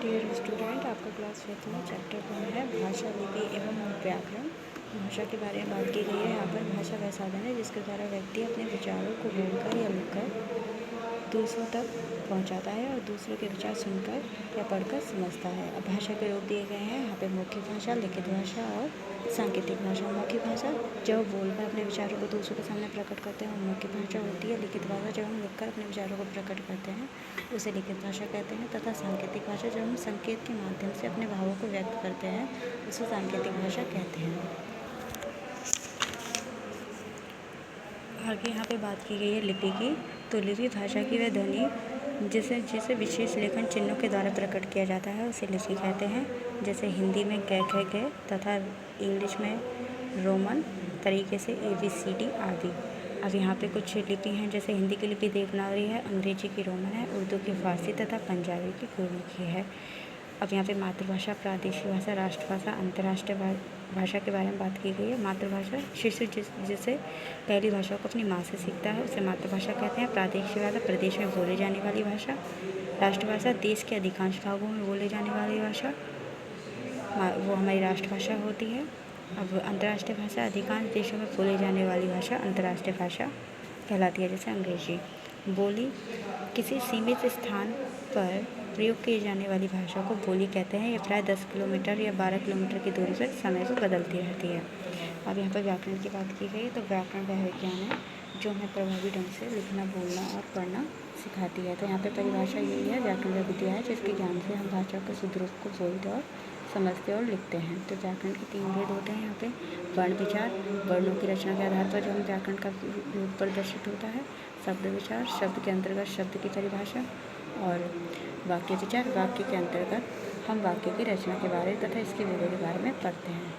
Dear student, आपका class 5 में chapter 1 है भाषा, लिपि एवं व्याकरण। भाषा के बारे में बात की गई है। यहाँ पर भाषा वह साधन है जिसके द्वारा व्यक्ति अपने विचारों को बोलकर या लिखकर दूसरों तक पहुँचाता है और दूसरों के विचार सुनकर या पढ़कर समझता है। अब भाषा के रूप दिए गए हैं यहाँ पे मौखिक भाषा, लिखित भाषा और सांकेतिक भाषा। मौखिक भाषा जब हम बोलकर अपने विचारों को दूसरों के सामने प्रकट करते हैं वो मौखिक भाषा होती है। लिखित भाषा जब हम लिखकर अपने विचारों को प्रकट करते हैं उसे लिखित भाषा कहते हैं। तथा सांकेतिक भाषा जब हम संकेत के माध्यम से अपने भावों को व्यक्त करते हैं उसे सांकेतिक भाषा कहते हैं। आगे यहाँ पे बात की गई है लिपि की। तो लिपि भाषा की वह ध्वनि जिसे विशेष लेखन चिन्हों के द्वारा प्रकट किया जाता है उसे लिपि कहते हैं। जैसे हिंदी में क ख ग तथा इंग्लिश में रोमन तरीके से ABCD आदि। अब यहाँ पे कुछ लिपि हैं, जैसे हिंदी की लिपि देवनागरी है, अंग्रेजी की रोमन है, उर्दू की फारसी तथा पंजाबी की गुरमुखी है। अब यहाँ पे मातृभाषा, प्रादेशिक भाषा, राष्ट्रभाषा, अंतर्राष्ट्रीय भाषा के बारे में बात की गई है। मातृभाषा शिशु जिसे पहली भाषा को अपनी माँ से सीखता है उसे मातृभाषा कहते हैं। प्रादेशिक भाषा प्रदेश में बोले जाने वाली भाषा। राष्ट्रभाषा देश के अधिकांश भागों में बोले जाने वाली भाषा, वो हमारी राष्ट्रभाषा होती है। अब अंतर्राष्ट्रीय भाषा अधिकांश देशों में बोले जाने वाली भाषा अंतर्राष्ट्रीय भाषा कहलाती है। जैसे अंग्रेजी बोली किसी सीमित स्थान पर प्रयोग की जाने वाली भाषा को बोली कहते हैं। ये प्राय 10 किलोमीटर या 12 किलोमीटर की दूरी पर समय पर बदलती रहती है। अब यहाँ पर व्याकरण की बात की गई तो व्याकरण वह विज्ञान है जो हमें प्रभावी ढंग से लिखना, बोलना और पढ़ना सिखाती है। तो यहाँ पर परिभाषा यही है, व्याकरण वह विद्या है जिसके ज्ञान से हम भाषा के शुद्ध रूप को बोलते और समझते और लिखते हैं। तो व्याकरण के 3 भेद होते हैं यहाँ पे। वर्ण विचार, वर्णों की रचना के आधार पर जो हम व्याकरण का रूप प्रदर्शित होता है। शब्द विचार, शब्द के अंतर्गत शब्द की परिभाषा। और वाक्य विचार, वाक्य के अंतर्गत हम वाक्य की रचना के बारे तथा इसके विवरण के बारे में पढ़ते हैं।